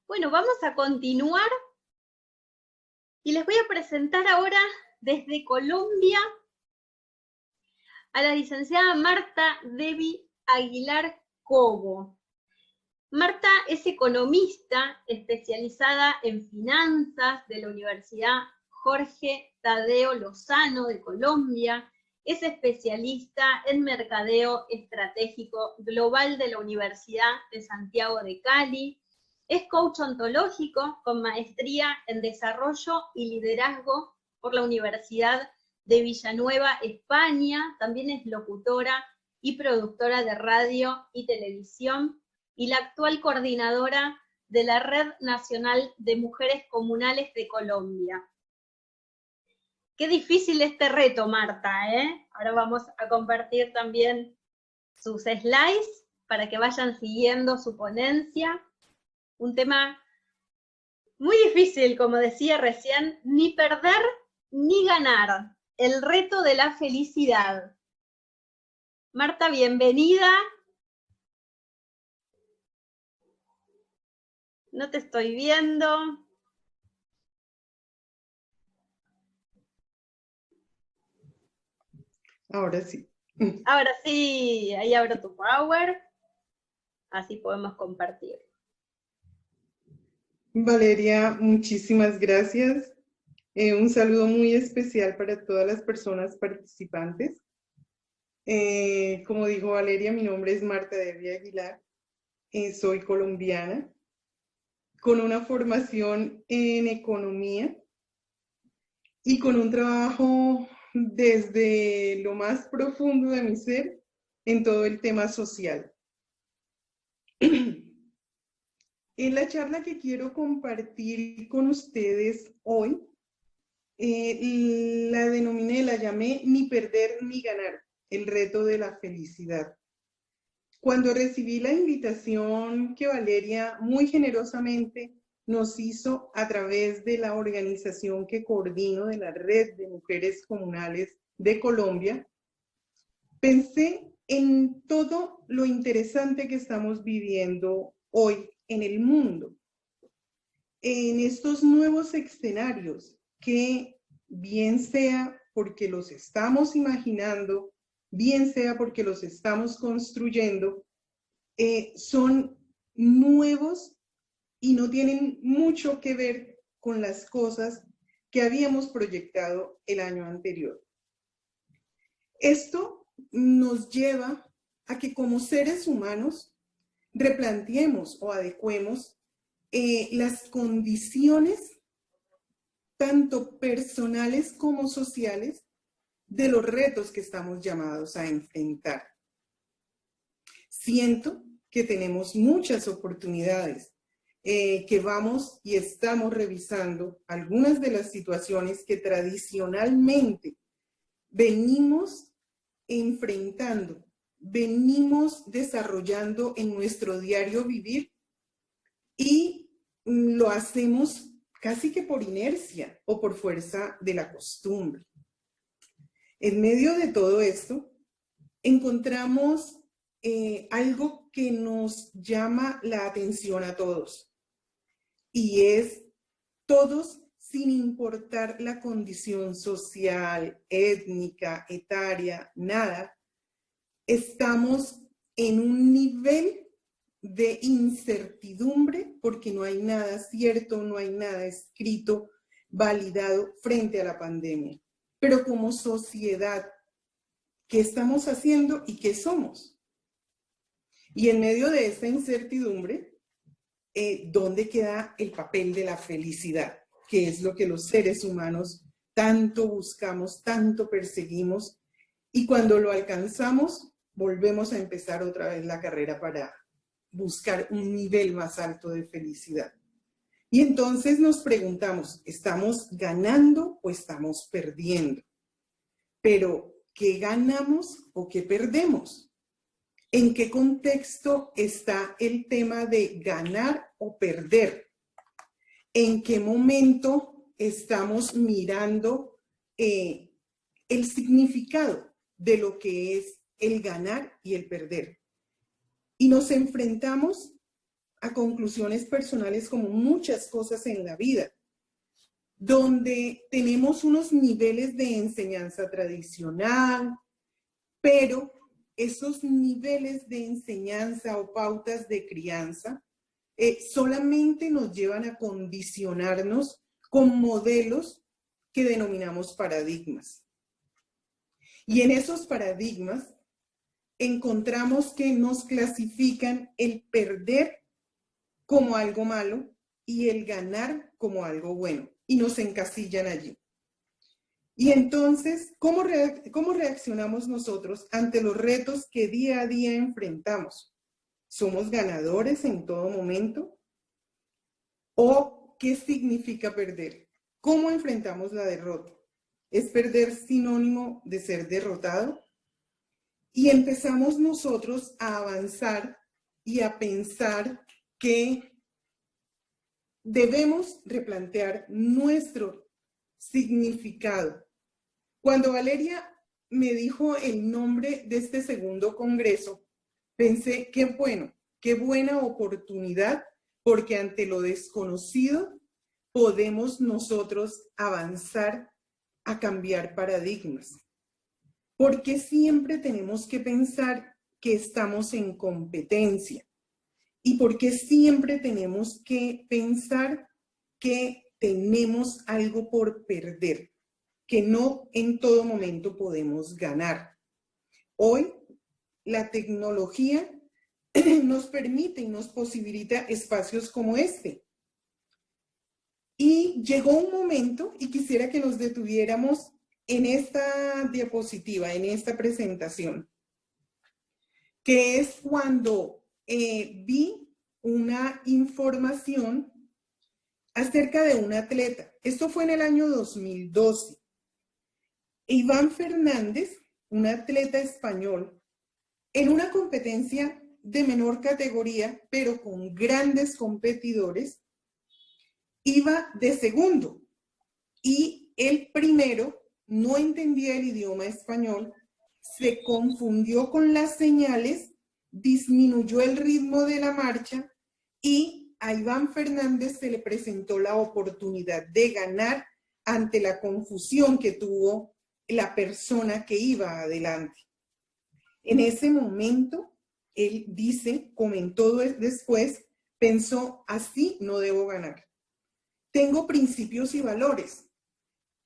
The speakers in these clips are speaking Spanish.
Bueno, vamos a continuar y les voy a presentar ahora desde Colombia a la licenciada Marta Debbie Aguilar Cobo. Marta es economista especializada en finanzas de la Universidad Jorge Tadeo Lozano de Colombia. Es especialista en mercadeo estratégico global de la Universidad de Santiago de Cali. Es coach ontológico con maestría en desarrollo y liderazgo por la Universidad de Villanueva, España. También es locutora y productora de radio y televisión y la actual coordinadora de la Red Nacional de Mujeres Comunales de Colombia. Qué difícil este reto, Marta, ¿eh? Ahora vamos a compartir también sus slides para que vayan siguiendo su ponencia. Un tema muy difícil, como decía recién, ni perder ni ganar. El reto de la felicidad. Marta, bienvenida. No te estoy viendo. Ahora sí. Ahora sí, ahí abro tu Power. Así podemos compartir. Valeria, muchísimas gracias. Un saludo muy especial para todas las personas participantes. Como dijo Valeria, mi nombre es Marta Debbie Aguilar. Soy colombiana, con una formación en economía y con un trabajo desde lo más profundo de mi ser en todo el tema social. En la charla que quiero compartir con ustedes hoy, la denominé, la llamé Ni perder ni ganar, el reto de la felicidad. Cuando recibí la invitación que Valeria muy generosamente nos hizo a través de la organización que coordino de la Red de Mujeres Comunales de Colombia, pensé en todo lo interesante que estamos viviendo hoy en el mundo, en estos nuevos escenarios que bien sea porque los estamos imaginando, bien sea porque los estamos construyendo, son nuevos y no tienen mucho que ver con las cosas que habíamos proyectado el año anterior. Esto nos lleva a que como seres humanos replanteemos o adecuemos las condiciones tanto personales como sociales de los retos que estamos llamados a enfrentar. Siento que tenemos muchas oportunidades, que vamos y estamos revisando algunas de las situaciones que tradicionalmente venimos enfrentando, venimos desarrollando en nuestro diario vivir y lo hacemos casi que por inercia o por fuerza de la costumbre. En medio de todo esto, encontramos algo que nos llama la atención a todos, y es todos, sin importar la condición social, étnica, etaria, nada, estamos en un nivel de incertidumbre porque no hay nada cierto, no hay nada escrito, validado frente a la pandemia. Pero como sociedad, ¿qué estamos haciendo y qué somos? Y en medio de esta incertidumbre, ¿dónde queda el papel de la felicidad? Que es lo que los seres humanos tanto buscamos, tanto perseguimos, y cuando lo alcanzamos, volvemos a empezar otra vez la carrera para buscar un nivel más alto de felicidad. Y entonces nos preguntamos, ¿estamos ganando o estamos perdiendo? Pero, ¿qué ganamos o qué perdemos? ¿En qué contexto está el tema de ganar o perder? ¿En qué momento estamos mirando el significado de lo que es el ganar y el perder? Y nos enfrentamos a conclusiones personales como muchas cosas en la vida, donde tenemos unos niveles de enseñanza tradicional, pero esos niveles de enseñanza o pautas de crianza solamente nos llevan a condicionarnos con modelos que denominamos paradigmas. Y en esos paradigmas encontramos que nos clasifican el perder como algo malo y el ganar como algo bueno, y nos encasillan allí. Y entonces, ¿cómo reaccionamos nosotros ante los retos que día a día enfrentamos? ¿Somos ganadores en todo momento? ¿O qué significa perder? ¿Cómo enfrentamos la derrota? ¿Es perder sinónimo de ser derrotado? Y empezamos nosotros a avanzar y a pensar que debemos replantear nuestro significado. Cuando Valeria me dijo el nombre de este segundo congreso, pensé, qué bueno, qué buena oportunidad, porque ante lo desconocido podemos nosotros avanzar a cambiar paradigmas. Porque siempre tenemos que pensar que estamos en competencia. Y porque siempre tenemos que pensar que tenemos algo por perder, que no en todo momento podemos ganar. Hoy la tecnología nos permite y nos posibilita espacios como este. Y llegó un momento, y quisiera que nos detuviéramos en esta diapositiva, en esta presentación, que es cuando vi una información acerca de un atleta. Esto fue en el año 2012. Iván Fernández, un atleta español, en una competencia de menor categoría, pero con grandes competidores, iba de segundo. Y el primero no entendía el idioma español, se confundió con las señales, disminuyó el ritmo de la marcha y a Iván Fernández se le presentó la oportunidad de ganar ante la confusión que tuvo la persona que iba adelante. En ese momento, él dice, comentó después, pensó, así no debo ganar. Tengo principios y valores.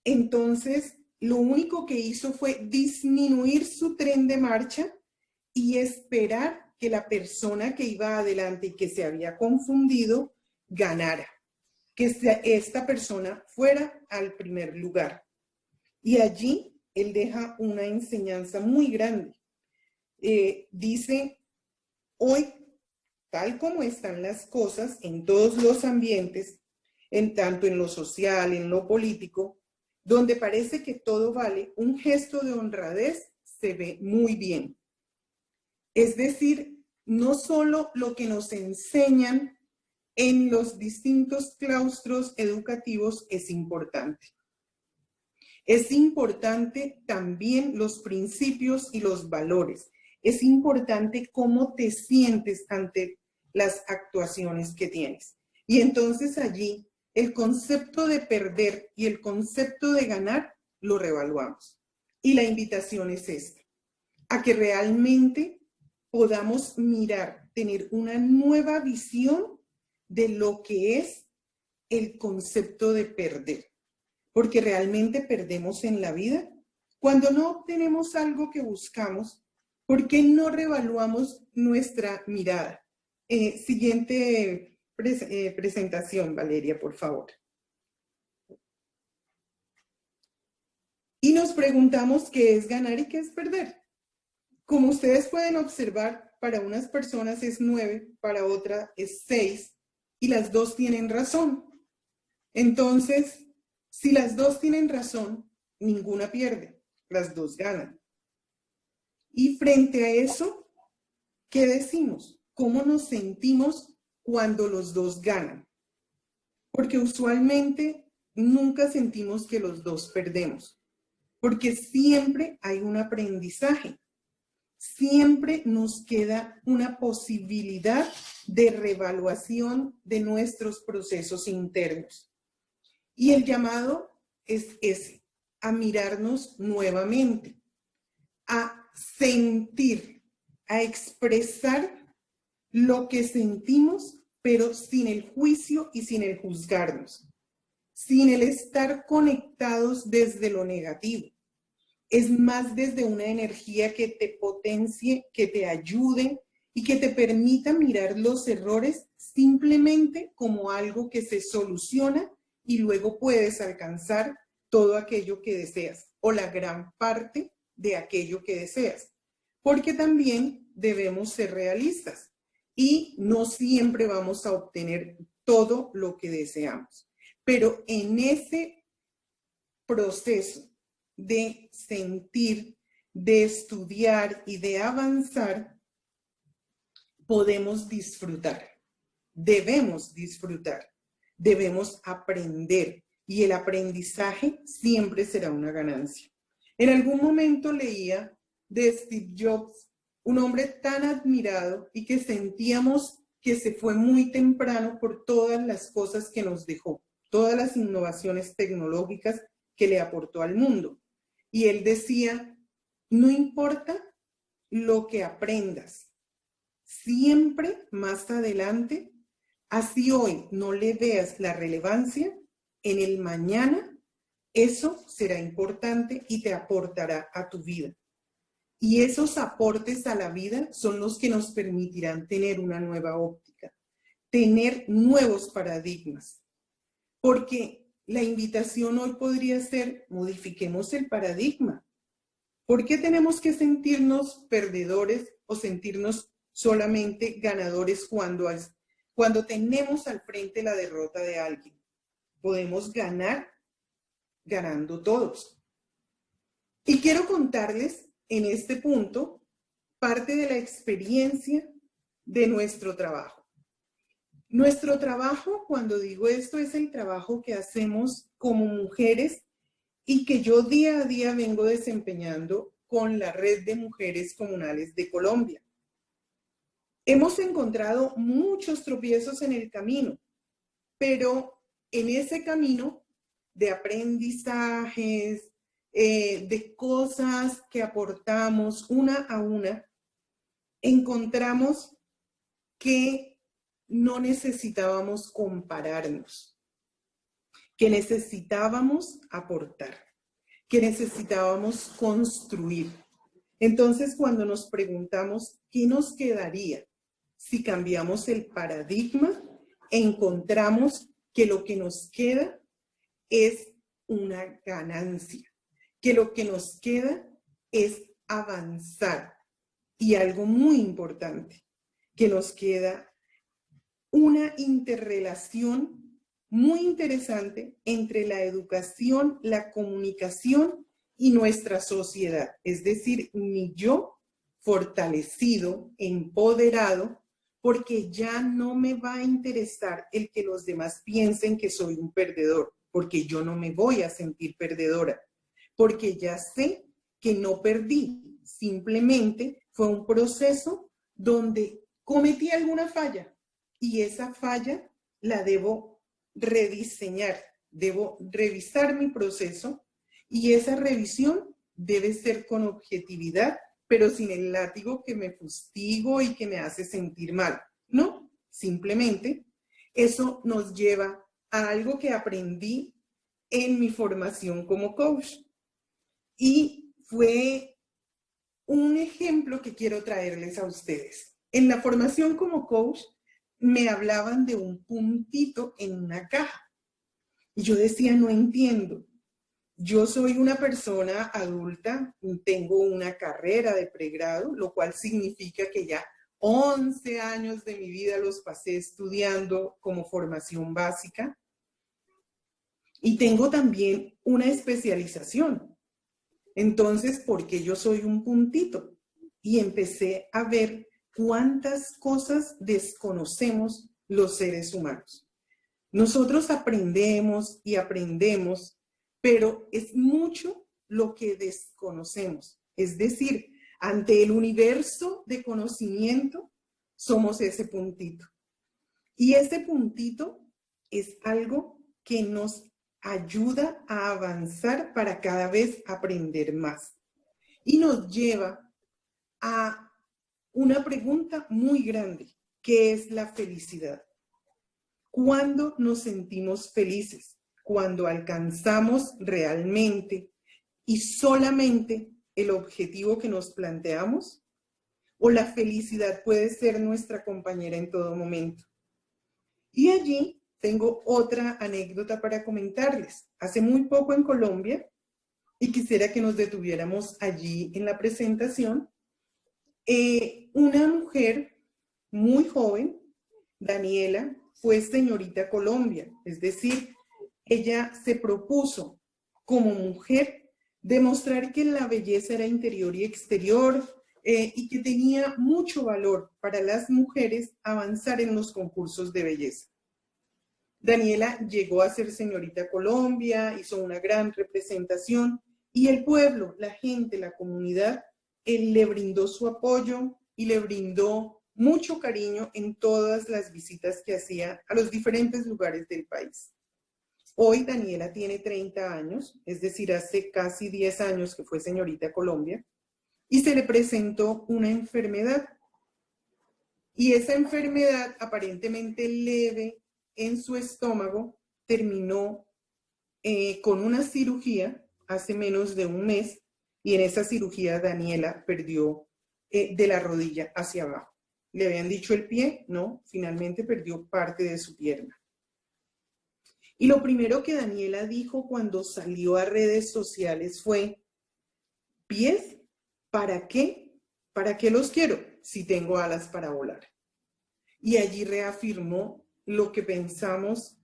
Entonces, lo único que hizo fue disminuir su tren de marcha y esperar que la persona que iba adelante y que se había confundido ganara, que esta persona fuera al primer lugar. Y allí él deja una enseñanza muy grande. Dice, hoy, tal como están las cosas en todos los ambientes, tanto en lo social, en lo político, donde parece que todo vale, un gesto de honradez se ve muy bien. Es decir, no solo lo que nos enseñan en los distintos claustros educativos es importante. Es importante también los principios y los valores. Es importante cómo te sientes ante las actuaciones que tienes. Y entonces allí el concepto de perder y el concepto de ganar lo reevaluamos. Y la invitación es esta, a que realmente podamos mirar, tener una nueva visión de lo que es el concepto de perder. Porque realmente perdemos en la vida. Cuando no obtenemos algo que buscamos, ¿por qué no reevaluamos nuestra mirada? Siguiente presentación, Valeria, por favor. Y nos preguntamos qué es ganar y qué es perder. Como ustedes pueden observar, para unas personas es 9, para otras es 6, y las dos tienen razón. Entonces, si las dos tienen razón, ninguna pierde, las dos ganan. Y frente a eso, ¿qué decimos? ¿Cómo nos sentimos cuando los dos ganan? Porque usualmente nunca sentimos que los dos perdemos, porque siempre hay un aprendizaje. siempre nos queda una posibilidad de reevaluación de nuestros procesos internos. Y el llamado es ese, a mirarnos nuevamente, a sentir, a expresar lo que sentimos, pero sin el juicio y sin el juzgarnos, sin el estar conectados desde lo negativo. Es más desde una energía que te potencie, que te ayude y que te permita mirar los errores simplemente como algo que se soluciona y luego puedes alcanzar todo aquello que deseas o la gran parte de aquello que deseas. Porque también debemos ser realistas y no siempre vamos a obtener todo lo que deseamos. Pero en ese proceso de sentir, de estudiar y de avanzar, podemos disfrutar, debemos disfrutar, debemos aprender y el aprendizaje siempre será una ganancia. En algún momento leía de Steve Jobs, un hombre tan admirado y que sentíamos que se fue muy temprano por todas las cosas que nos dejó, todas las innovaciones tecnológicas que le aportó al mundo. Y él decía, no importa lo que aprendas, siempre más adelante, así hoy no le veas la relevancia, en el mañana eso será importante y te aportará a tu vida. Y esos aportes a la vida son los que nos permitirán tener una nueva óptica, tener nuevos paradigmas. Porque la invitación hoy podría ser, modifiquemos el paradigma. ¿Por qué tenemos que sentirnos perdedores o sentirnos solamente ganadores cuando tenemos al frente la derrota de alguien? Podemos ganar ganando todos. Y quiero contarles en este punto parte de la experiencia de nuestro trabajo. Nuestro trabajo, cuando digo esto, es el trabajo que hacemos como mujeres y que yo día a día vengo desempeñando con la Red de Mujeres Comunales de Colombia. Hemos encontrado muchos tropiezos en el camino, pero en ese camino de aprendizajes, de cosas que aportamos una a una, encontramos que no necesitábamos compararnos, que necesitábamos aportar, que necesitábamos construir. Entonces, cuando nos preguntamos qué nos quedaría si cambiamos el paradigma, encontramos que lo que nos queda es una ganancia, que lo que nos queda es avanzar. Y algo muy importante, que nos queda una interrelación muy interesante entre la educación, la comunicación y nuestra sociedad. Es decir, mi yo fortalecido, empoderado, porque ya no me va a interesar el que los demás piensen que soy un perdedor, porque yo no me voy a sentir perdedora, porque ya sé que no perdí, simplemente fue un proceso donde cometí alguna falla y esa falla la debo rediseñar, debo revisar mi proceso y esa revisión debe ser con objetividad, pero sin el látigo que me fustigo y que me hace sentir mal. No, simplemente eso nos lleva a algo que aprendí en mi formación como coach. Y fue un ejemplo que quiero traerles a ustedes. En la formación como coach me hablaban de un puntito en una caja. Y yo decía, no entiendo. Yo soy una persona adulta, tengo una carrera de pregrado, lo cual significa que ya 11 años de mi vida los pasé estudiando como formación básica. Y tengo también una especialización. Entonces, ¿por qué yo soy un puntito? Y empecé a ver cuántas cosas desconocemos los seres humanos. Nosotros aprendemos y aprendemos, pero es mucho lo que desconocemos. Es decir, Ante el universo de conocimiento, somos ese puntito. Y ese puntito es algo que nos ayuda a avanzar para cada vez aprender más. Y nos lleva a una pregunta muy grande, ¿qué es la felicidad? ¿Cuándo nos sentimos felices? Cuando alcanzamos realmente y solamente el objetivo que nos planteamos, o la felicidad puede ser nuestra compañera en todo momento. Y allí tengo otra anécdota para comentarles. Hace muy poco en Colombia, y quisiera que nos detuviéramos allí en la presentación, una mujer muy joven, Daniela, fue señorita Colombia, es decir, ella se propuso como mujer demostrar que la belleza era interior y exterior y que tenía mucho valor para las mujeres avanzar en los concursos de belleza. Daniela llegó a ser señorita Colombia, hizo una gran representación y el pueblo, la gente, la comunidad, él le brindó su apoyo y le brindó mucho cariño en todas las visitas que hacía a los diferentes lugares del país. Hoy Daniela tiene 30 años, es decir, hace casi 10 años que fue señorita Colombia, y se le presentó una enfermedad. Y esa enfermedad aparentemente leve en su estómago terminó con una cirugía hace menos de un mes, y en esa cirugía Daniela perdió de la rodilla hacia abajo. ¿Le habían dicho el pie? No, finalmente perdió parte de su pierna. Y lo primero que Daniela dijo cuando salió a redes sociales fue, ¿pies? ¿Para qué? ¿Para qué los quiero si tengo alas para volar? Y allí reafirmó lo que pensamos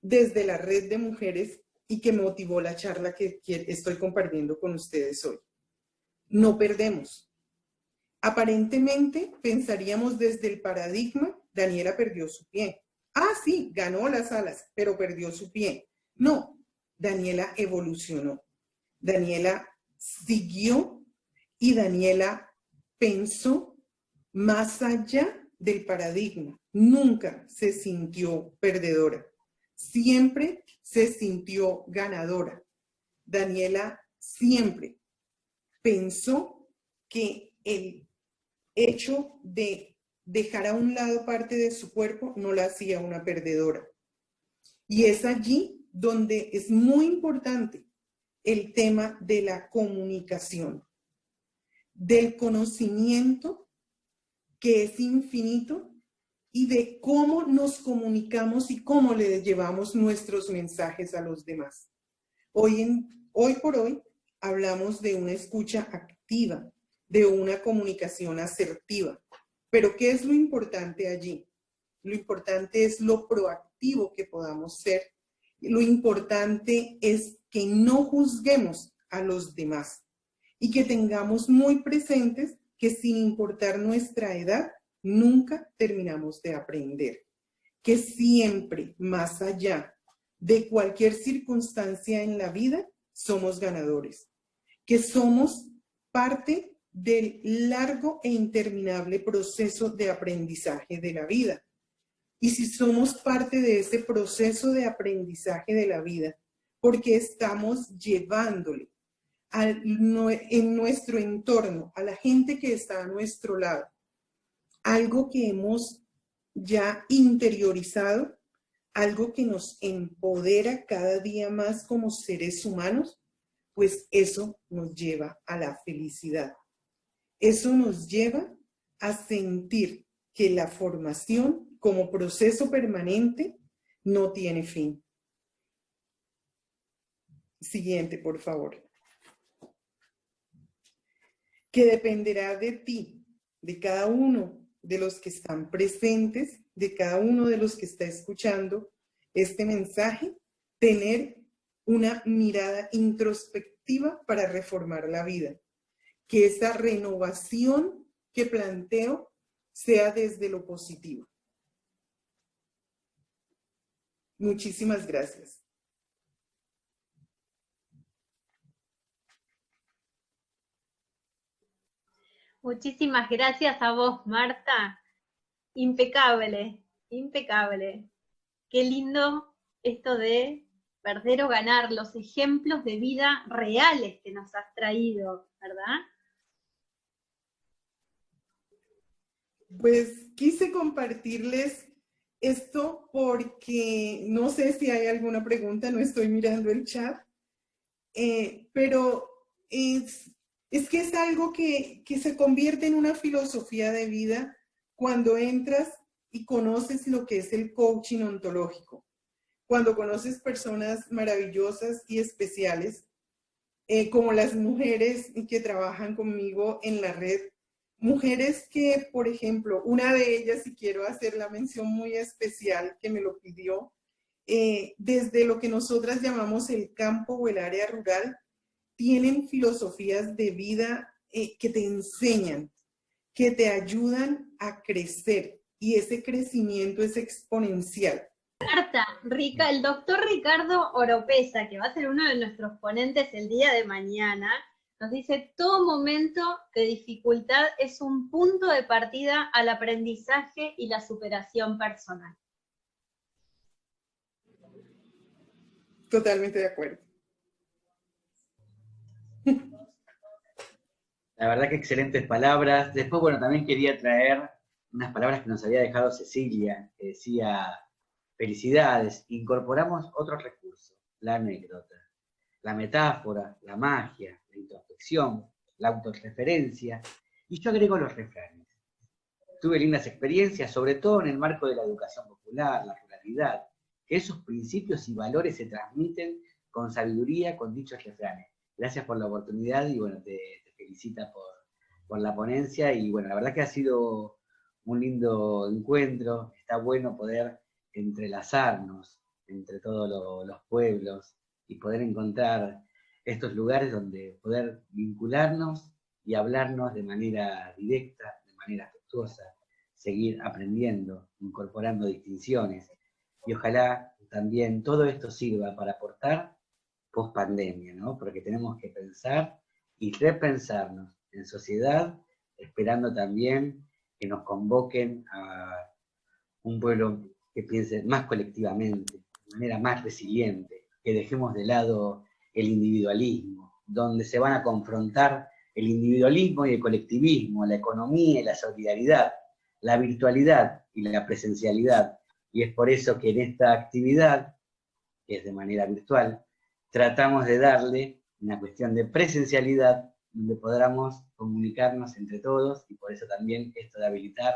desde la red de mujeres y que motivó la charla que estoy compartiendo con ustedes hoy. No perdemos. Aparentemente pensaríamos desde el paradigma, Daniela perdió su pie. Ah, sí, ganó las alas, pero perdió su pie. No, Daniela evolucionó. Daniela siguió y Daniela pensó más allá del paradigma. Nunca se sintió perdedora. Siempre se sintió ganadora. Daniela siempre pensó que el hecho de dejar a un lado parte de su cuerpo no la hacía una perdedora. Y es allí donde es muy importante el tema de la comunicación, del conocimiento que es infinito y de cómo nos comunicamos y cómo le llevamos nuestros mensajes a los demás. Hoy por hoy hablamos de una escucha activa, de una comunicación asertiva. Pero ¿qué es lo importante allí? Lo importante es lo proactivo que podamos ser. Lo importante es que no juzguemos a los demás y que tengamos muy presentes que sin importar nuestra edad, nunca terminamos de aprender. Que siempre, más allá de cualquier circunstancia en la vida, somos ganadores. Que somos parte del largo e interminable proceso de aprendizaje de la vida. Y si somos parte de ese proceso de aprendizaje de la vida, porque estamos llevándole en nuestro entorno, a la gente que está a nuestro lado, algo que hemos ya interiorizado, algo que nos empodera cada día más como seres humanos, pues eso nos lleva a la felicidad. Eso nos lleva a sentir que la formación como proceso permanente no tiene fin. Siguiente, por favor. Que dependerá de ti, de cada uno de los que están presentes, de cada uno de los que está escuchando este mensaje, tener una mirada introspectiva para reformar la vida. Que esa renovación que planteo sea desde lo positivo. Muchísimas gracias. Muchísimas gracias a vos, Marta. Impecable, impecable. Qué lindo esto de perder o ganar, los ejemplos de vida reales que nos has traído, ¿verdad? Pues quise compartirles esto porque no sé si hay alguna pregunta, no estoy mirando el chat, pero es que es algo que se convierte en una filosofía de vida cuando entras y conoces lo que es el coaching ontológico, cuando conoces personas maravillosas y especiales, como las mujeres que trabajan conmigo en la red. Mujeres que, por ejemplo, una de ellas, y quiero hacer la mención muy especial que me lo pidió, desde lo que nosotras llamamos el campo o el área rural, tienen filosofías de vida que te enseñan, que te ayudan a crecer, y ese crecimiento es exponencial. Marta, el doctor Ricardo Oropesa, que va a ser uno de nuestros ponentes el día de mañana, nos dice, todo momento de dificultad es un punto de partida al aprendizaje y la superación personal. Totalmente de acuerdo. La verdad que excelentes palabras. Después, bueno, también quería traer unas palabras que nos había dejado Cecilia, que decía, felicidades, incorporamos otros recursos, la anécdota, la metáfora, la magia, la introspección, la autorreferencia, y yo agrego los refranes. Tuve lindas experiencias, sobre todo en el marco de la educación popular, la ruralidad, que esos principios y valores se transmiten con sabiduría con dichos refranes. Gracias por la oportunidad y bueno, te felicita por la ponencia y bueno, la verdad que ha sido un lindo encuentro, está bueno poder entrelazarnos entre todos los pueblos y poder encontrar estos lugares donde poder vincularnos y hablarnos de manera directa, de manera afectuosa, seguir aprendiendo, incorporando distinciones y ojalá también todo esto sirva para aportar post pandemia, ¿no? Porque tenemos que pensar y repensarnos en sociedad, esperando también que nos convoquen a un pueblo que piense más colectivamente, de manera más resiliente, que dejemos de lado el individualismo, donde se van a confrontar el individualismo y el colectivismo, la economía y la solidaridad, la virtualidad y la presencialidad. Y es por eso que en esta actividad, que es de manera virtual, tratamos de darle una cuestión de presencialidad donde podamos comunicarnos entre todos y por eso también esto de habilitar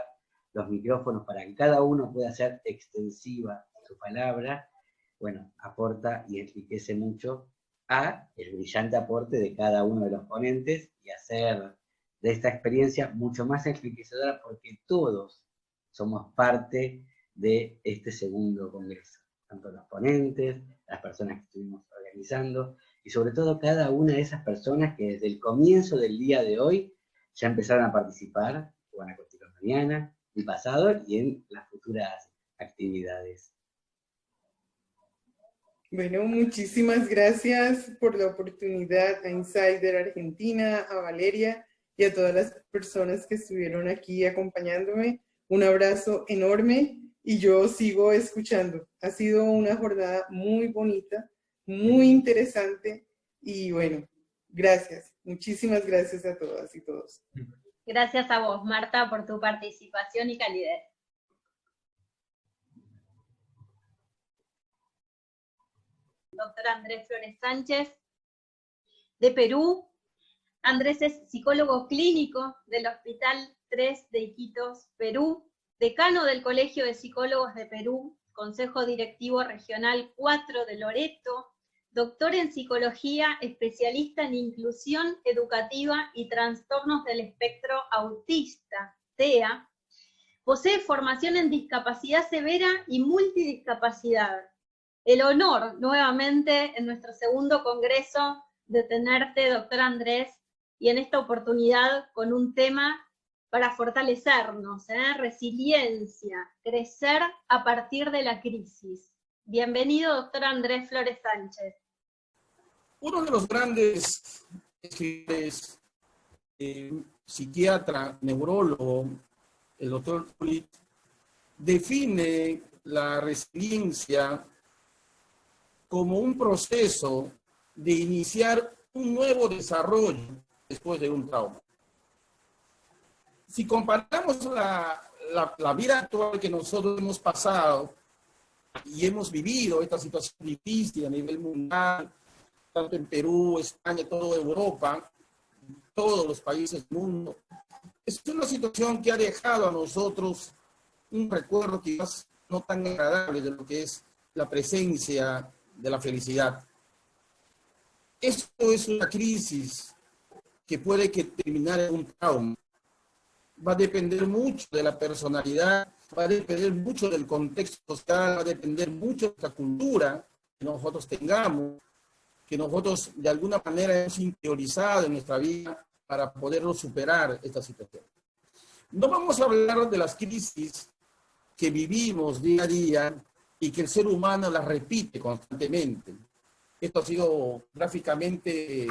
los micrófonos para que cada uno pueda hacer extensiva su palabra, bueno, aporta y enriquece mucho a el brillante aporte de cada uno de los ponentes y hacer de esta experiencia mucho más enriquecedora porque todos somos parte de este segundo congreso, tanto los ponentes, las personas que estuvimos organizando y sobre todo cada una de esas personas que desde el comienzo del día de hoy ya empezaron a participar, que van a continuar mañana, el pasado y en las futuras actividades. Bueno, muchísimas gracias por la oportunidad a Insider Argentina, a Valeria y a todas las personas que estuvieron aquí acompañándome. Un abrazo enorme y yo sigo escuchando. Ha sido una jornada muy bonita, muy interesante y bueno, gracias. Muchísimas gracias a todas y todos. Gracias a vos, Marta, por tu participación y calidez. Doctor Andrés Flores Sánchez, de Perú. Andrés es psicólogo clínico del Hospital 3 de Iquitos, Perú, decano del Colegio de Psicólogos de Perú, Consejo Directivo Regional 4 de Loreto, doctor en psicología, especialista en inclusión educativa y trastornos del espectro autista, TEA. Posee formación en discapacidad severa y multidiscapacidad. El honor, nuevamente, en nuestro segundo congreso, de tenerte, doctor Andrés, y en esta oportunidad con un tema para fortalecernos, resiliencia, crecer a partir de la crisis. Bienvenido, doctor Andrés Flores Sánchez. Uno de los grandes escritores psiquiatra, neurólogo, el doctor Pulit, define la resiliencia como un proceso de iniciar un nuevo desarrollo después de un trauma. Si comparamos la vida actual que nosotros hemos pasado y hemos vivido esta situación difícil a nivel mundial, tanto en Perú, España, toda Europa, todos los países del mundo, es una situación que ha dejado a nosotros un recuerdo quizás no tan agradable de lo que es la presencia de la felicidad. Esto es una crisis que puede terminar en un trauma. Va a depender mucho de la personalidad, va a depender mucho del contexto social, va a depender mucho de la cultura que nosotros tengamos, que nosotros de alguna manera hemos interiorizado en nuestra vida para poderlo superar esta situación. No vamos a hablar de las crisis que vivimos día a día y que el ser humano las repite constantemente. Esto ha sido gráficamente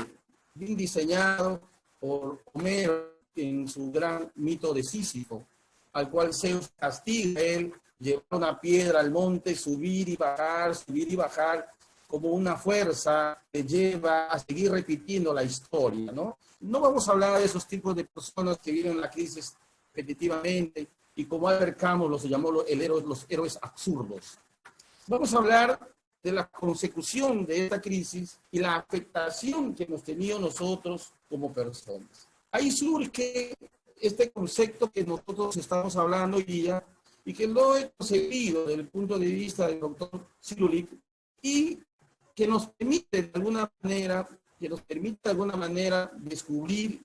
bien diseñado por Homero en su gran mito de Sísifo, al cual Zeus castiga a él, llevar una piedra al monte, subir y bajar, como una fuerza que lleva a seguir repitiendo la historia, ¿no? No vamos a hablar de esos tipos de personas que viven la crisis repetitivamente y como Albert Camus los llamó los héroes absurdos. Vamos a hablar de la consecución de esta crisis y la afectación que hemos tenido nosotros como personas. Ahí surge este concepto que nosotros estamos hablando hoy día y que lo he concebido desde el punto de vista del doctor Cirulic y que nos permite de alguna manera descubrir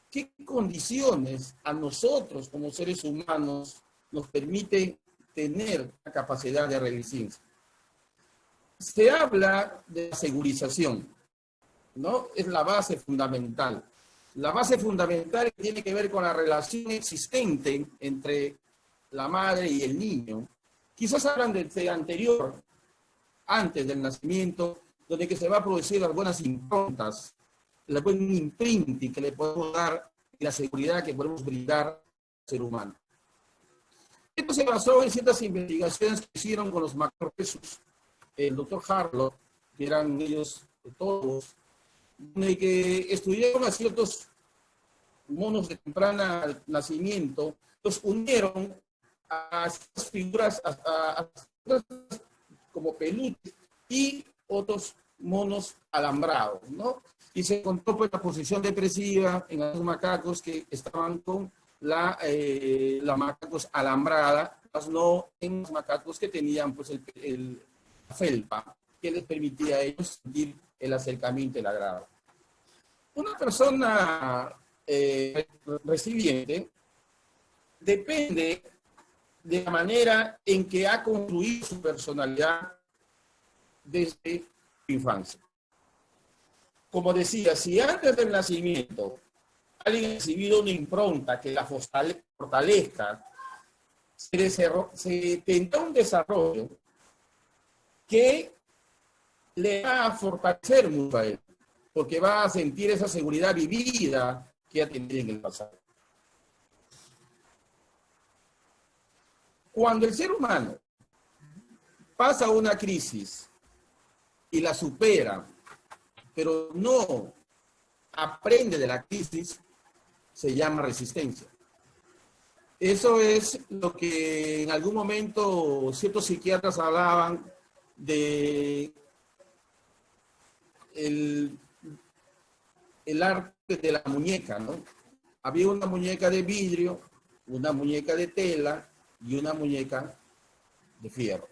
qué condiciones a nosotros como seres humanos nos permite tener la capacidad de resiliencia. Se habla de la segurización, ¿no? Es la base fundamental. La base fundamental tiene que ver con la relación existente entre la madre y el niño. Quizás hablan de anterior, antes del nacimiento, donde que se va a producir algunas improntas, el buen imprinting que le podemos dar y la seguridad que podemos brindar al ser humano. Esto se basó en ciertas investigaciones que hicieron con los macropesos, el doctor Harlow, que eran ellos todos, de que estudiaron a ciertos monos de temprana nacimiento, los unieron a estas figuras, como peluches y otros monos alambrados, ¿no? Y se encontró pues, la posición depresiva en los macacos que estaban con la macacos alambrada, más no en los macacos que tenían pues, la felpa, que les permitía a ellos sentir el acercamiento y el agrado. Una persona resiliente depende de la manera en que ha construido su personalidad desde su infancia. Como decía, si antes del nacimiento alguien ha recibido una impronta que la fortalezca, se tendrá un desarrollo que le va a fortalecer mucho a él, porque va a sentir esa seguridad vivida que ha tenido en el pasado. Cuando el ser humano pasa una crisis y la supera, pero no aprende de la crisis, se llama resistencia. Eso es lo que en algún momento ciertos psiquiatras hablaban de el arte de la muñeca, ¿no? Había una muñeca de vidrio, una muñeca de tela y una muñeca de fierro,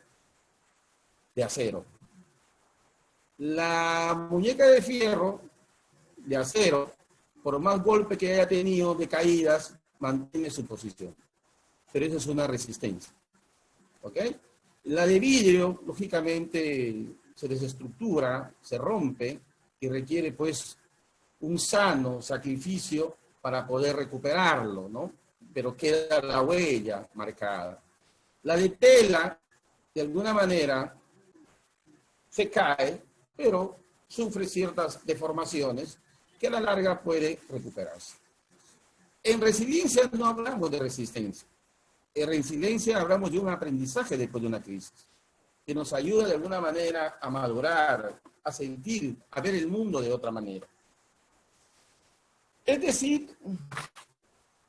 de acero. La muñeca de fierro, de acero, por más golpe que haya tenido de caídas, mantiene su posición. Pero eso es una resistencia. ¿Ok? La de vidrio, lógicamente, se desestructura, se rompe y requiere, pues, un sano sacrificio para poder recuperarlo, ¿no? Pero queda la huella marcada. La de tela, de alguna manera, se cae, pero sufre ciertas deformaciones que a la larga puede recuperarse. En resiliencia no hablamos de resistencia. En resiliencia hablamos de un aprendizaje después de una crisis, que nos ayuda de alguna manera a madurar, a sentir, a ver el mundo de otra manera. Es decir,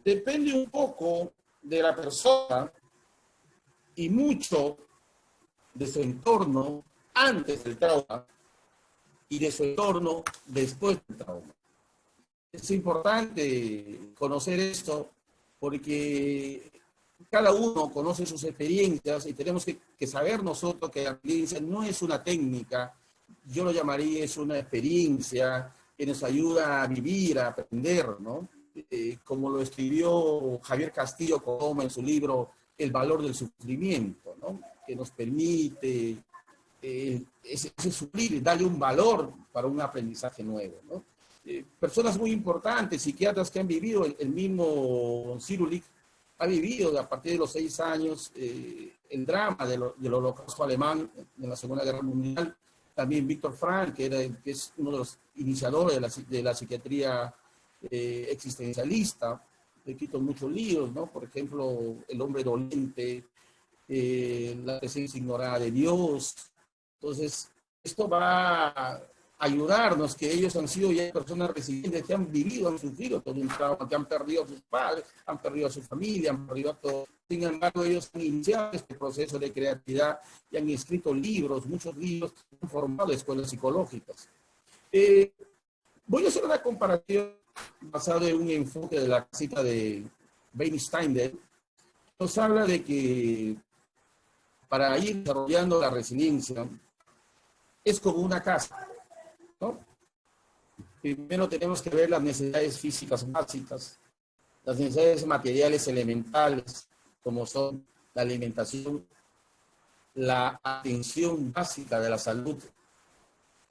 depende un poco de la persona y mucho de su entorno antes del trauma y de su entorno después del trauma. Es importante conocer esto porque cada uno conoce sus experiencias y tenemos que saber nosotros que la resiliencia no es una técnica, yo lo llamaría es una experiencia que nos ayuda a vivir, a aprender, ¿no? Como lo escribió Javier Castillo Coloma en su libro El valor del sufrimiento, ¿no? Que nos permite ese sufrir, darle un valor para un aprendizaje nuevo, ¿no? Personas muy importantes, psiquiatras que han vivido, el mismo Cirulich ha vivido a partir de los 6 años el drama del holocausto alemán en la Segunda Guerra Mundial. También Víctor Frank, que es uno de los iniciadores de la psiquiatría existencialista, he escrito muchos libros, ¿no? Por ejemplo, El hombre doliente, La presencia ignorada de Dios. Entonces, esto va a ayudarnos, que ellos han sido ya personas resilientes, que han vivido, han sufrido todo un trauma, que han perdido a sus padres, han perdido a su familia, han perdido a todo. Sin embargo, ellos han iniciado este proceso de creatividad y han escrito libros, muchos libros, han formado escuelas psicológicas. Voy a hacer una comparación basada en un enfoque de la cita de Bain Steindl. Nos habla de que para ir desarrollando la resiliencia es como una casa, ¿no? Primero tenemos que ver las necesidades físicas básicas, las necesidades materiales elementales, como son la alimentación, la atención básica de la salud.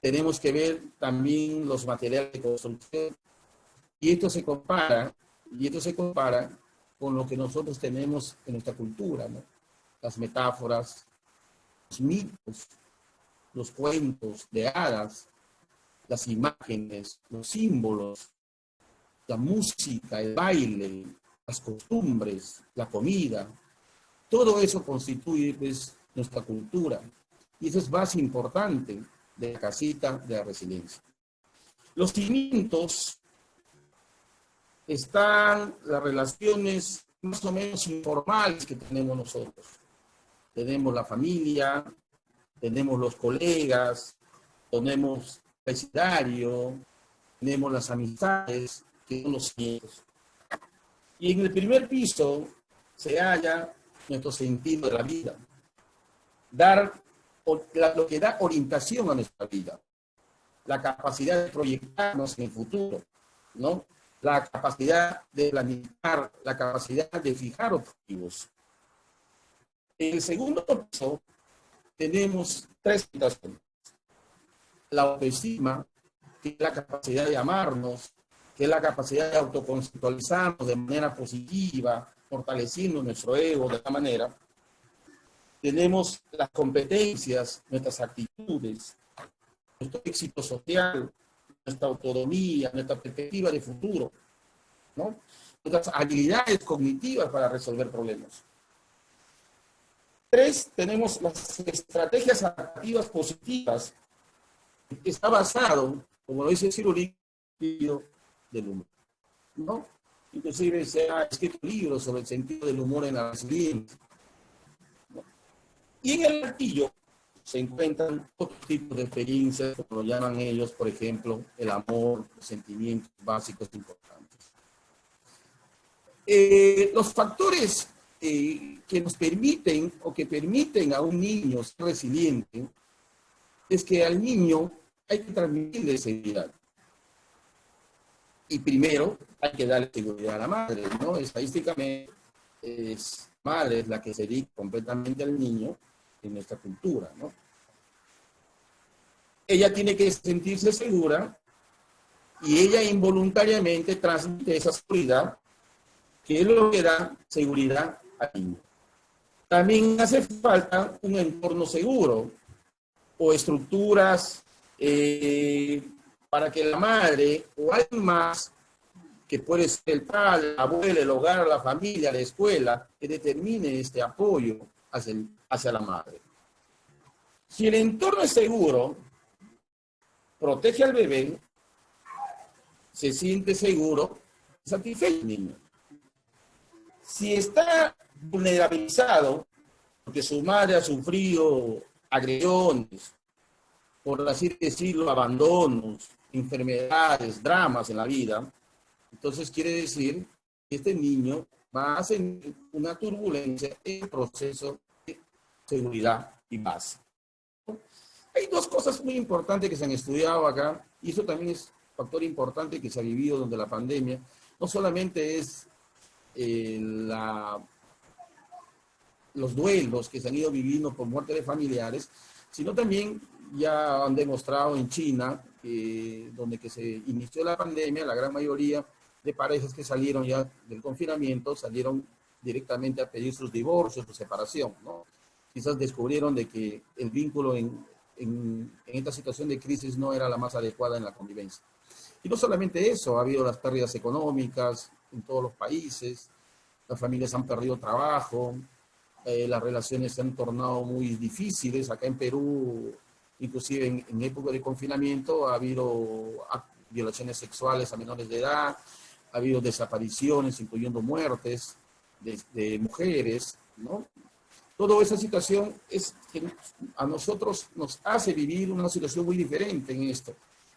Tenemos que ver también los materiales de construcción, y esto se compara con lo que nosotros tenemos en nuestra cultura, ¿no? Las metáforas, los mitos, los cuentos de hadas, las imágenes, los símbolos, la música, el baile, las costumbres, la comida. Todo eso constituye, pues, nuestra cultura. Y eso es base importante de la casita de la resiliencia. Los cimientos están las relaciones más o menos informales que tenemos nosotros. Tenemos la familia, tenemos los colegas, tenemos el vecindario, tenemos las amistades, que son los cimientos. Y en el primer piso se halla nuestro sentido de la vida. Lo que da orientación a nuestra vida. La capacidad de proyectarnos en el futuro, ¿no? La capacidad de planificar, la capacidad de fijar objetivos. En el segundo piso tenemos 3 situaciones. La autoestima, que es la capacidad de amarnos, que es la capacidad de autoconceptualizarnos de manera positiva, fortaleciendo nuestro ego de esta manera. Tenemos las competencias, nuestras actitudes, nuestro éxito social, nuestra autonomía, nuestra perspectiva de futuro, ¿no? Nuestras habilidades cognitivas para resolver problemas. 3, tenemos las estrategias adaptativas positivas, que está basado, como lo dice Cirulich, del humor, ¿no? Inclusive se ha escrito libros sobre el sentido del humor en la resiliencia, ¿no? Y en el martillo se encuentran otros tipos de experiencias, como lo llaman ellos, por ejemplo, el amor, los sentimientos básicos importantes. Los factores que nos permiten o que permiten a un niño ser resiliente es que al niño hay que transmitirle seguridad. Y primero hay que darle seguridad a la madre, ¿no? Estadísticamente es madre la que se dedica completamente al niño en nuestra cultura, ¿no? Ella tiene que sentirse segura y ella involuntariamente transmite esa seguridad, que es lo que da seguridad al niño. También hace falta un entorno seguro o estructuras para que la madre o alguien más que puede ser el padre, el abuelo, el hogar, la familia, la escuela, que determine este apoyo hacia la madre. Si el entorno es seguro, protege al bebé, se siente seguro, satisfecho el niño. Si está vulnerabilizado, porque su madre ha sufrido agresiones, por así decirlo, abandonos, enfermedades, dramas en la vida, entonces quiere decir que este niño va a sentir una turbulencia en el proceso de seguridad y paz. Hay dos cosas muy importantes que se han estudiado acá, y eso también es un factor importante que se ha vivido durante la pandemia. No solamente es los duelos que se han ido viviendo por muerte de familiares, sino también ya han demostrado en China, donde que se inició la pandemia, la gran mayoría de parejas que salieron ya del confinamiento salieron directamente a pedir sus divorcios, su separación, ¿no? Quizás descubrieron de que el vínculo en esta situación de crisis no era la más adecuada en la convivencia. Y no solamente eso, ha habido las pérdidas económicas en todos los países, las familias han perdido trabajo, las relaciones se han tornado muy difíciles. Acá en Perú, inclusive en época de confinamiento, ha habido violaciones sexuales a menores de edad, ha habido desapariciones, incluyendo muertes de mujeres, ¿no? Toda esa situación es que a nosotros nos hace vivir una situación muy diferente en esto.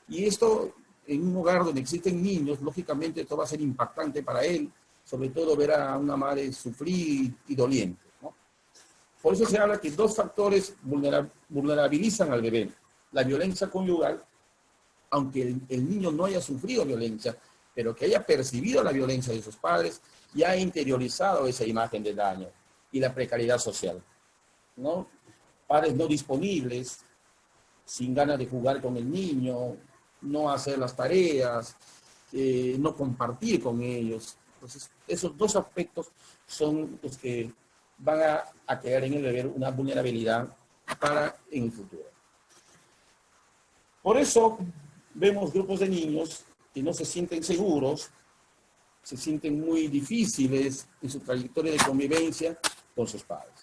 Y esto, en un hogar donde existen niños, lógicamente esto va a ser impactante para él, sobre todo ver a una madre sufrir y doliente, ¿no? Por eso se habla que dos factores vulnerabilizan al bebé. La violencia conyugal, aunque el niño no haya sufrido violencia, pero que haya percibido la violencia de sus padres y ha interiorizado esa imagen de daño. Y la precariedad social, ¿no? Padres no disponibles, sin ganas de jugar con el niño, no hacer las tareas, no compartir con ellos. Entonces, esos dos aspectos son los que van a crear en el bebé una vulnerabilidad en el futuro. Por eso vemos grupos de niños que no se sienten seguros, se sienten muy difíciles en su trayectoria de convivencia con sus padres.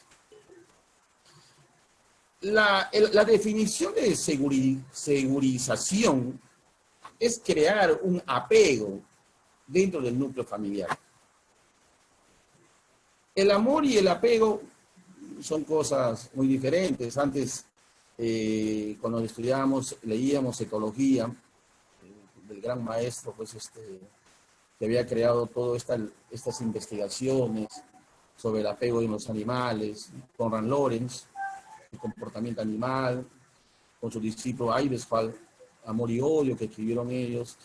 La definición de segurización es crear un apego dentro del núcleo familiar. El amor y el apego son cosas muy diferentes. Antes, cuando estudiábamos, leíamos ecología, del gran maestro, pues que había creado todas estas investigaciones sobre el apego en los animales, Konrad Lorenz, el comportamiento animal, con su discípulo Eibesfeld, Amor y Odio, que escribieron ellos,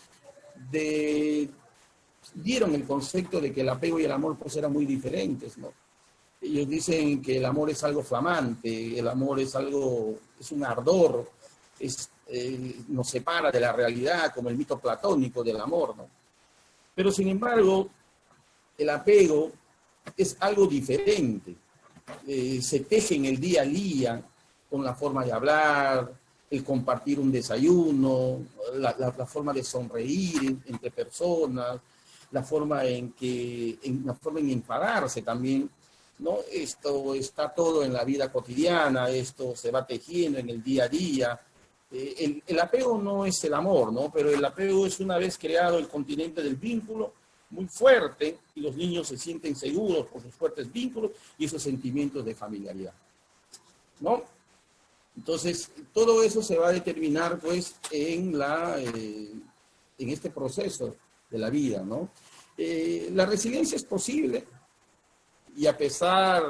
dieron el concepto de que el apego y el amor pues eran muy diferentes, ¿no? Ellos dicen que el amor es algo flamante, el amor es un ardor, nos separa de la realidad, como el mito platónico del amor, ¿no? Pero sin embargo, el apego es algo diferente. Se teje en el día a día con la forma de hablar, el compartir un desayuno, la forma de sonreír entre personas, la forma en enfadarse también, ¿no? Esto está todo en la vida cotidiana, esto se va tejiendo en el día a día. El apego no es el amor, ¿no? Pero el apego es, una vez creado el continente del vínculo, muy fuerte, y los niños se sienten seguros por sus fuertes vínculos y esos sentimientos de familiaridad, ¿no? Entonces, todo eso se va a determinar, pues, en este proceso de la vida, ¿no? La resiliencia es posible, y a pesar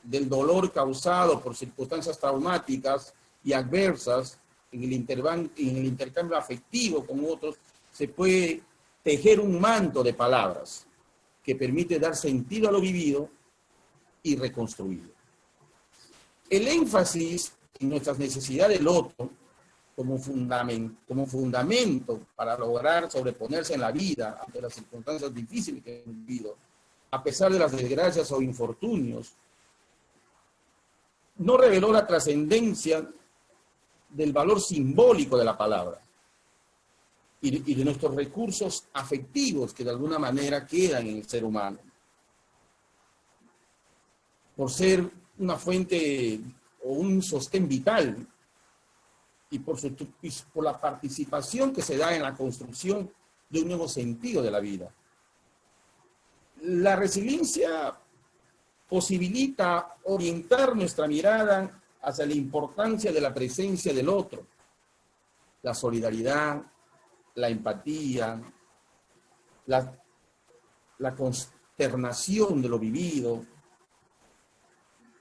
del dolor causado por circunstancias traumáticas y adversas, en el intercambio afectivo con otros, se puede tejer un manto de palabras que permite dar sentido a lo vivido y reconstruirlo. El énfasis en nuestras necesidades del otro como fundamento para lograr sobreponerse en la vida ante las circunstancias difíciles que hemos vivido, a pesar de las desgracias o infortunios, no reveló la trascendencia del valor simbólico de la palabra. y de nuestros recursos afectivos que de alguna manera quedan en el ser humano. Por ser una fuente o un sostén vital y por la participación que se da en la construcción de un nuevo sentido de la vida. La resiliencia posibilita orientar nuestra mirada hacia la importancia de la presencia del otro, la solidaridad, la empatía, la consternación de lo vivido,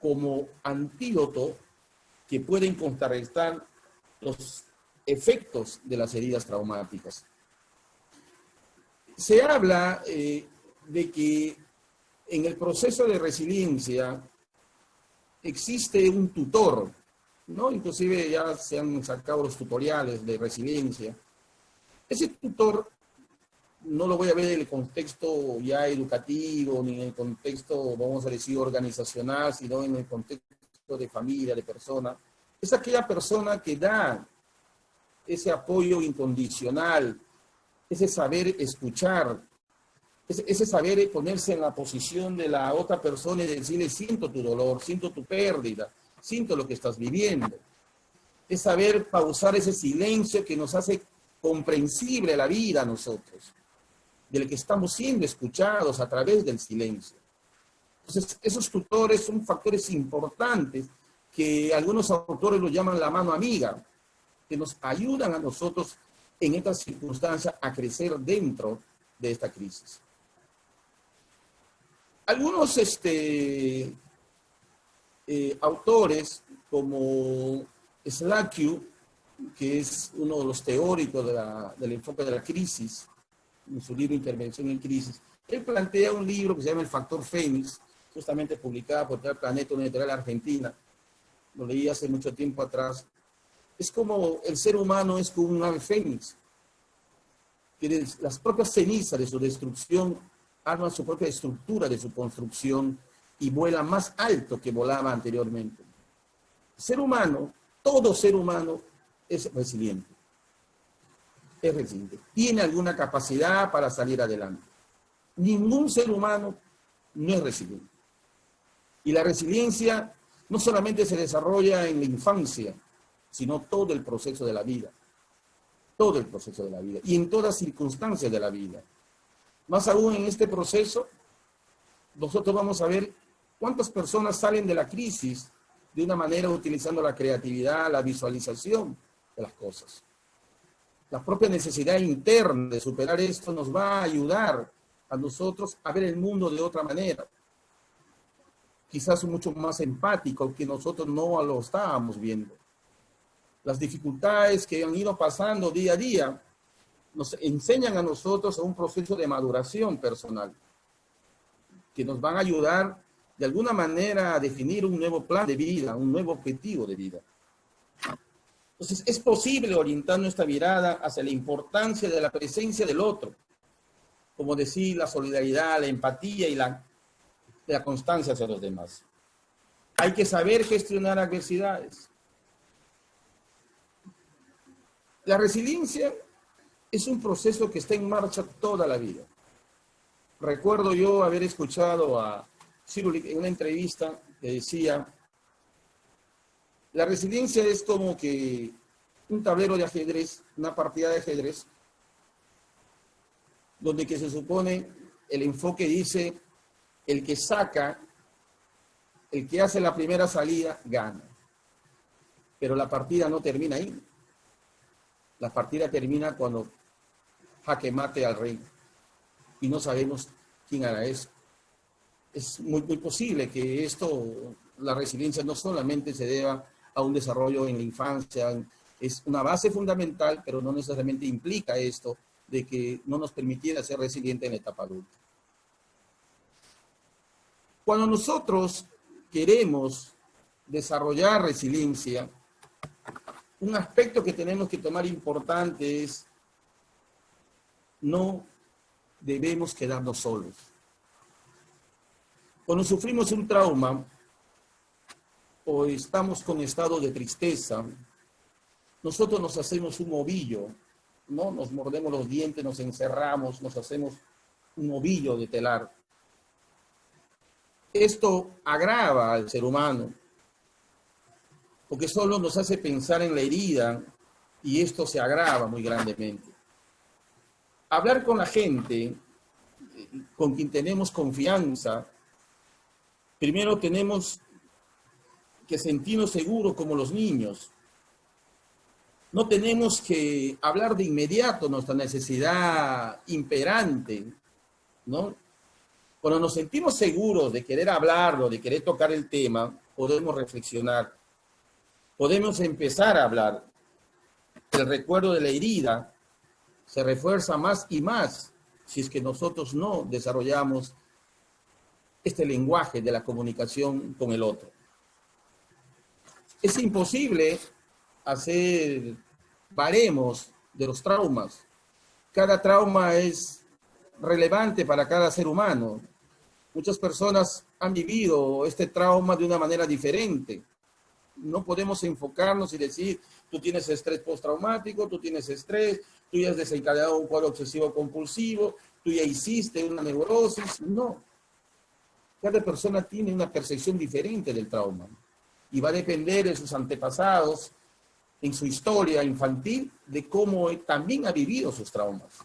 como antídoto que pueden contrarrestar los efectos de las heridas traumáticas. Se habla de que en el proceso de resiliencia existe un tutor, ¿no? Inclusive ya se han sacado los tutoriales de resiliencia. Ese tutor no lo voy a ver en el contexto ya educativo, ni en el contexto, vamos a decir, organizacional, sino en el contexto de familia, de persona. Es aquella persona que da ese apoyo incondicional, ese saber escuchar, ese saber ponerse en la posición de la otra persona y decirle, siento tu dolor, siento tu pérdida, siento lo que estás viviendo. Es saber pausar ese silencio que nos hace comprensible la vida a nosotros, del que estamos siendo escuchados a través del silencio. Entonces, esos tutores son factores importantes que algunos autores lo llaman la mano amiga, que nos ayudan a nosotros en estas circunstancias a crecer dentro de esta crisis. Algunos autores, como Slakiu, que es uno de los teóricos del enfoque de la crisis, en su libro Intervención en Crisis, él plantea un libro que se llama El Factor Fénix, justamente publicado por Tal Planeta, una editorial argentina. Lo leí hace mucho tiempo atrás. Es como el ser humano es como un ave fénix, que de las propias cenizas de su destrucción arma su propia estructura de su construcción y vuela más alto que volaba anteriormente. El ser humano, todo ser humano, es resiliente. Es resiliente. Tiene alguna capacidad para salir adelante. Ningún ser humano no es resiliente. Y la resiliencia no solamente se desarrolla en la infancia, sino todo el proceso de la vida. Todo el proceso de la vida. Y en todas circunstancias de la vida. Más aún en este proceso, nosotros vamos a ver cuántas personas salen de la crisis de una manera utilizando la creatividad, la visualización de las cosas. La propia necesidad interna de superar esto nos va a ayudar a nosotros a ver el mundo de otra manera. Quizás mucho más empático que nosotros no lo estábamos viendo. Las dificultades que han ido pasando día a día nos enseñan a nosotros a un proceso de maduración personal que nos van a ayudar de alguna manera a definir un nuevo plan de vida, un nuevo objetivo de vida. Entonces, es posible orientar nuestra mirada hacia la importancia de la presencia del otro, como decir, la solidaridad, la empatía y la constancia hacia los demás. Hay que saber gestionar adversidades. La resiliencia es un proceso que está en marcha toda la vida. Recuerdo yo haber escuchado a Cirulik en una entrevista que decía, la resiliencia es como que un tablero de ajedrez, una partida de ajedrez, donde que se supone el enfoque dice, el que saca, el que hace la primera salida, gana. Pero la partida no termina ahí. La partida termina cuando jaque mate al rey. Y no sabemos quién hará eso. Es muy posible que esto, la resiliencia no solamente se deba a un desarrollo en la infancia, es una base fundamental, pero no necesariamente implica esto de que no nos permitiera ser resiliente en la etapa adulta. Cuando nosotros queremos desarrollar resiliencia, un aspecto que tenemos que tomar importante es no debemos quedarnos solos. Cuando sufrimos un trauma o estamos con estado de tristeza, nosotros nos hacemos un ovillo ¿no? Nos mordemos los dientes, nos encerramos, nos hacemos un ovillo de telar. Esto agrava al ser humano, porque solo nos hace pensar en la herida y esto se agrava muy grandemente. Hablar con la gente, con quien tenemos confianza, primero tenemos que sentirnos seguros como los niños. No tenemos que hablar de inmediato nuestra necesidad imperante, ¿no? Cuando nos sentimos seguros de querer hablarlo, de querer tocar el tema, podemos reflexionar, podemos empezar a hablar. El recuerdo de la herida se refuerza más y más si es que nosotros no desarrollamos este lenguaje de la comunicación con el otro. Es imposible hacer baremos de los traumas. Cada trauma es relevante para cada ser humano. Muchas personas han vivido este trauma de una manera diferente. No podemos enfocarnos y decir, tú tienes estrés postraumático, tú tienes estrés, tú ya has desencadenado un cuadro obsesivo compulsivo, tú ya hiciste una neurosis. No. Cada persona tiene una percepción diferente del trauma y va a depender de sus antepasados, en su historia infantil, de cómo también ha vivido sus traumas.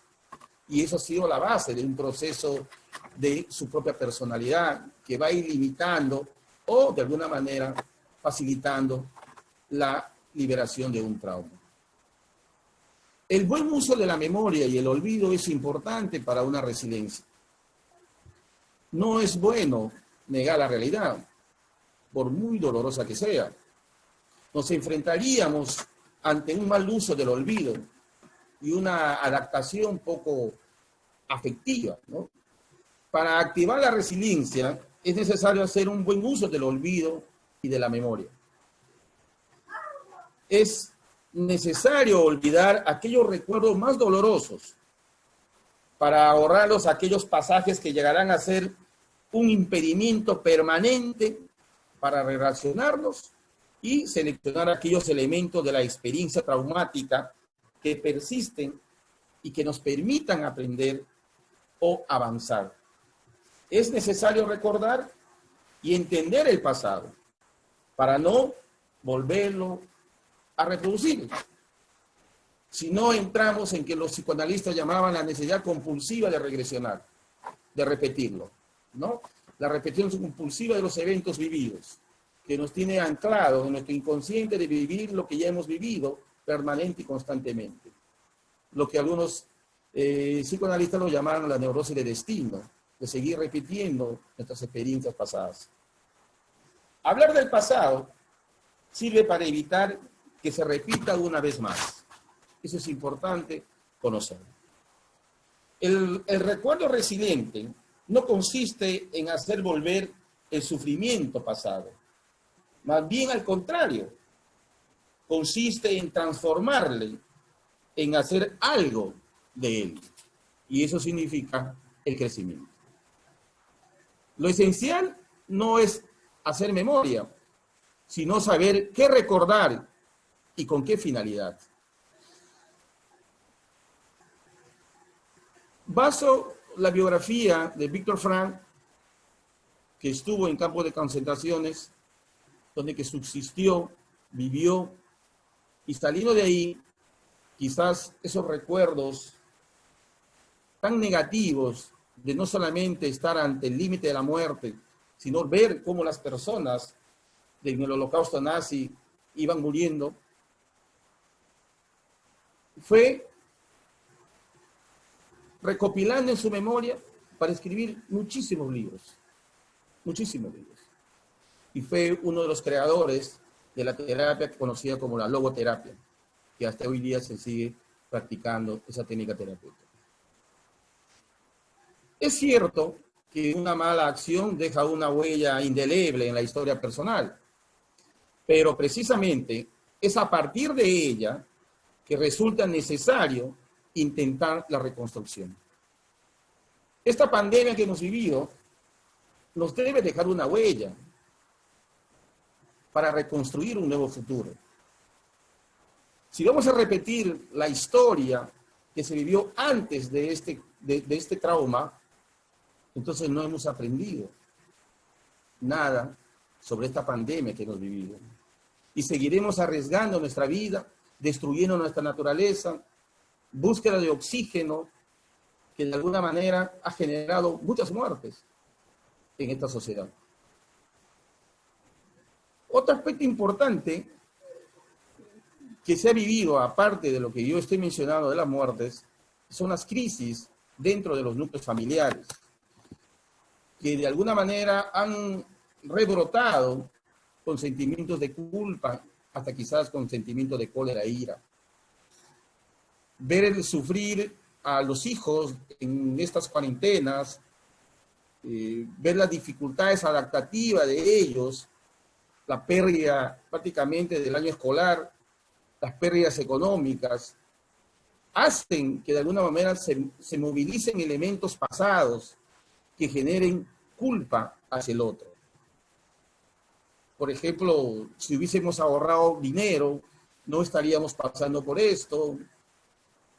Y eso ha sido la base de un proceso de su propia personalidad que va a ir limitando o de alguna manera facilitando la liberación de un trauma. El buen uso de la memoria y el olvido es importante para una resiliencia. No es bueno negar la realidad, por muy dolorosa que sea. Nos enfrentaríamos ante un mal uso del olvido y una adaptación poco afectiva, ¿no? Para activar la resiliencia es necesario hacer un buen uso del olvido y de la memoria. Es necesario olvidar aquellos recuerdos más dolorosos para ahorrarlos aquellos pasajes que llegarán a ser un impedimento permanente para relacionarnos y seleccionar aquellos elementos de la experiencia traumática que persisten y que nos permitan aprender o avanzar. Es necesario recordar y entender el pasado para no volverlo a reproducir. Si no entramos en que los psicoanalistas llamaban la necesidad compulsiva de regresionar, de repetirlo, ¿no? La repetición compulsiva de los eventos vividos, que nos tiene anclado en nuestro inconsciente de vivir lo que ya hemos vivido permanente y constantemente. Lo que algunos psicoanalistas lo llamaron la neurosis de destino, de seguir repitiendo nuestras experiencias pasadas. Hablar del pasado sirve para evitar que se repita una vez más. Eso es importante conocer. El recuerdo resiliente no consiste en hacer volver el sufrimiento pasado. Más bien al contrario, consiste en transformarle, en hacer algo de él. Y eso significa el crecimiento. Lo esencial no es hacer memoria, sino saber qué recordar y con qué finalidad. Baso la biografía de Víctor Frank, que estuvo en campos de concentraciones, donde que subsistió, vivió, y saliendo de ahí, quizás esos recuerdos tan negativos de no solamente estar ante el límite de la muerte, sino ver cómo las personas en el holocausto nazi iban muriendo, fue recopilando en su memoria para escribir muchísimos libros. Y fue uno de los creadores de la terapia conocida como la logoterapia, que hasta hoy día se sigue practicando esa técnica terapéutica. Es cierto que una mala acción deja una huella indeleble en la historia personal, pero precisamente es a partir de ella que resulta necesario intentar la reconstrucción. Esta pandemia que hemos vivido nos debe dejar una huella para reconstruir un nuevo futuro. Si vamos a repetir la historia que se vivió antes de este trauma, entonces no hemos aprendido nada sobre esta pandemia que hemos vivido. Y seguiremos arriesgando nuestra vida, destruyendo nuestra naturaleza, búsqueda de oxígeno, que de alguna manera ha generado muchas muertes en esta sociedad. Otro aspecto importante que se ha vivido, aparte de lo que yo estoy mencionando de las muertes, son las crisis dentro de los núcleos familiares, que de alguna manera han rebrotado con sentimientos de culpa, hasta quizás con sentimientos de cólera e ira. Ver el sufrir a los hijos en estas cuarentenas, ver las dificultades adaptativas de ellos, la pérdida prácticamente del año escolar, las pérdidas económicas, hacen que de alguna manera se movilicen elementos pasados que generen culpa hacia el otro. Por ejemplo, si hubiésemos ahorrado dinero, no estaríamos pasando por esto.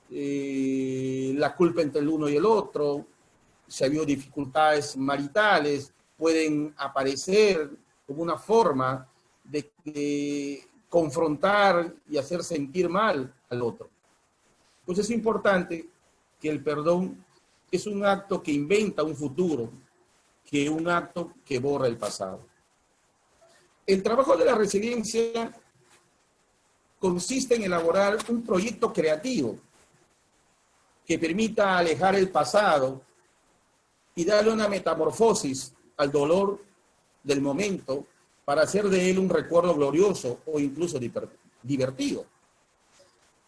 La culpa entre el uno y el otro, si ha habido dificultades maritales, pueden aparecer como una forma de confrontar y hacer sentir mal al otro. Pues es importante que el perdón es un acto que inventa un futuro, que un acto que borra el pasado. El trabajo de la resiliencia consiste en elaborar un proyecto creativo que permita alejar el pasado y darle una metamorfosis al dolor del momento para hacer de él un recuerdo glorioso o incluso divertido.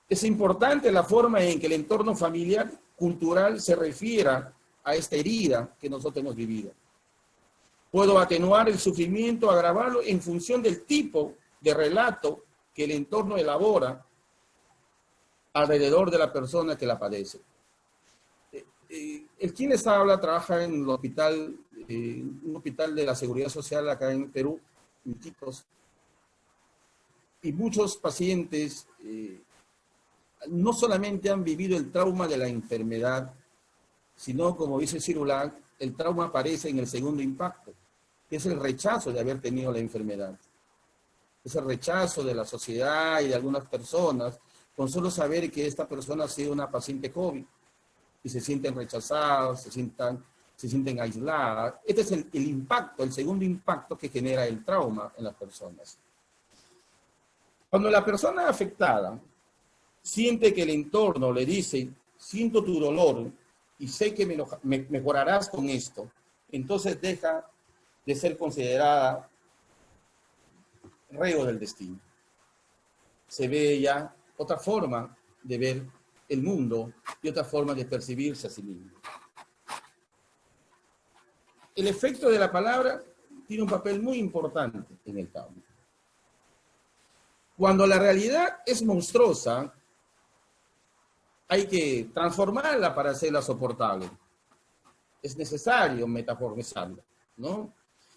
Es importante la forma en que el entorno familiar, cultural, se refiera a esta herida que nosotros hemos vivido. Puedo atenuar el sufrimiento, agravarlo en función del tipo de relato que el entorno elabora alrededor de la persona que la padece. El quien les habla trabaja en el hospital, un hospital de la Seguridad Social acá en Perú, en Iquitos, y muchos pacientes no solamente han vivido el trauma de la enfermedad, sino, como dice Cirulán, el trauma aparece en el segundo impacto, que es el rechazo de haber tenido la enfermedad. Es el rechazo de la sociedad y de algunas personas, con solo saber que esta persona ha sido una paciente COVID, y se sienten rechazados, se sienten aisladas. Este es el impacto, el segundo impacto que genera el trauma en las personas. Cuando la persona afectada siente que el entorno le dice, siento tu dolor y sé que mejorarás con esto, entonces deja de ser considerada reo del destino. Se ve ya otra forma de ver el mundo y otra forma de percibirse a sí mismo. El efecto de la palabra tiene un papel muy importante en el trauma. Cuando la realidad es monstruosa, hay que transformarla para hacerla soportable. Es necesario metaformizarla, ¿no?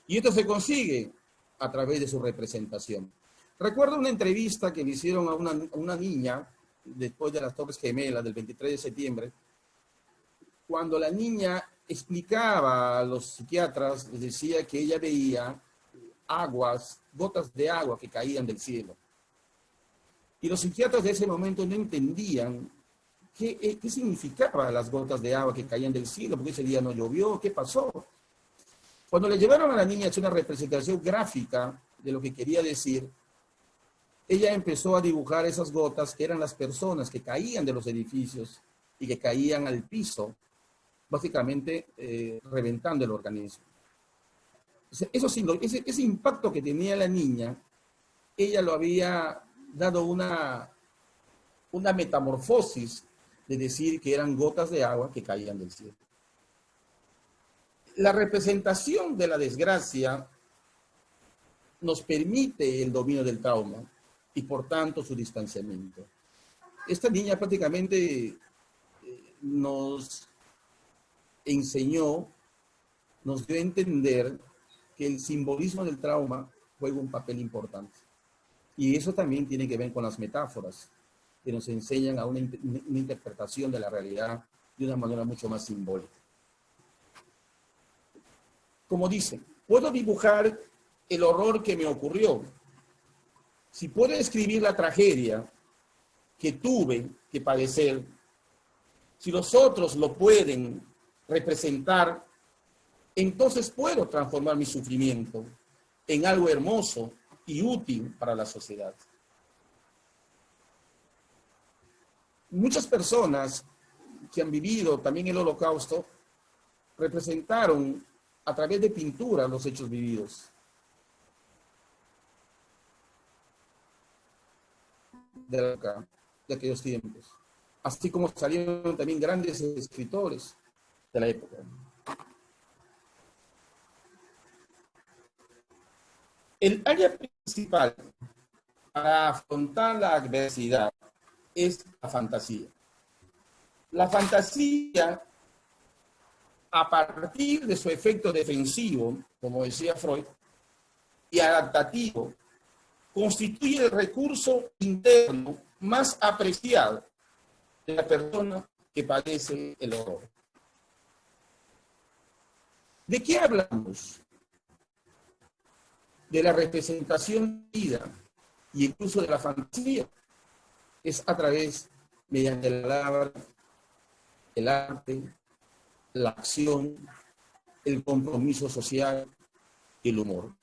Y esto se consigue a través de su representación. Recuerdo una entrevista que le hicieron a una niña después de las Torres Gemelas del 23 de septiembre, cuando la niña explicaba a los psiquiatras, les decía que ella veía gotas de agua que caían del cielo. Y los psiquiatras de ese momento no entendían qué significaban las gotas de agua que caían del cielo, porque ese día no llovió, ¿qué pasó? Cuando le llevaron a la niña a hacer una representación gráfica de lo que quería decir, ella empezó a dibujar esas gotas que eran las personas que caían de los edificios y que caían al piso, básicamente reventando el organismo. Eso sí, ese impacto que tenía la niña, ella lo había dado una metamorfosis de decir que eran gotas de agua que caían del cielo. La representación de la desgracia nos permite el dominio del trauma y por tanto su distanciamiento. Esta niña prácticamente nos enseñó, nos dio a entender que el simbolismo del trauma juega un papel importante. Y eso también tiene que ver con las metáforas. que nos enseñan a una interpretación de la realidad de una manera mucho más simbólica. Como dicen, puedo dibujar el horror que me ocurrió. Si puedo escribir la tragedia que tuve que padecer, si los otros lo pueden representar, entonces puedo transformar mi sufrimiento en algo hermoso y útil para la sociedad. Muchas personas que han vivido también el Holocausto representaron a través de pintura los hechos vividos. De aquellos tiempos. Así como salieron también grandes escritores de la época. El área principal para afrontar la adversidad es la fantasía. La fantasía, a partir de su efecto defensivo, como decía Freud, y adaptativo, constituye el recurso interno más apreciado de la persona que padece el horror. ¿De qué hablamos? De la representación de vida y incluso de la fantasía. Es a través, mediante la palabra, el arte, la acción, el compromiso social y el humor.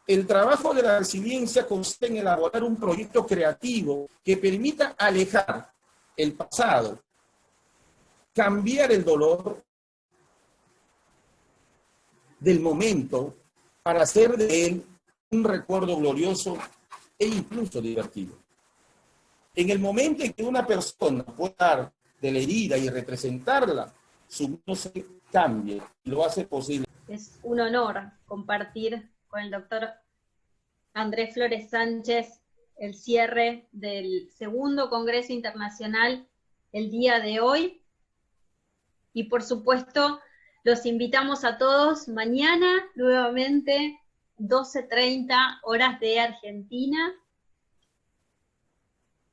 El trabajo de la resiliencia consiste en elaborar un proyecto creativo que permita alejar el pasado, cambiar el dolor del momento para hacer de él un recuerdo glorioso e incluso divertido. En el momento en que una persona puede dar de la herida y representarla, su mundo se cambia y lo hace posible. Es un honor compartir con el doctor Andrés Flores Sánchez el cierre del segundo Congreso Internacional el día de hoy. Y por supuesto, los invitamos a todos mañana, nuevamente, 12:30 horas de Argentina,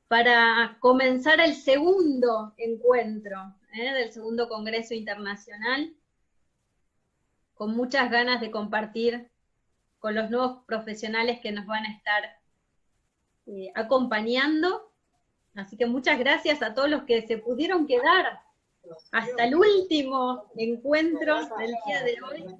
para comenzar el segundo encuentro del segundo Congreso Internacional, con muchas ganas de compartir con los nuevos profesionales que nos van a estar acompañando. Así que muchas gracias a todos los que se pudieron quedar hasta el último encuentro del día de hoy.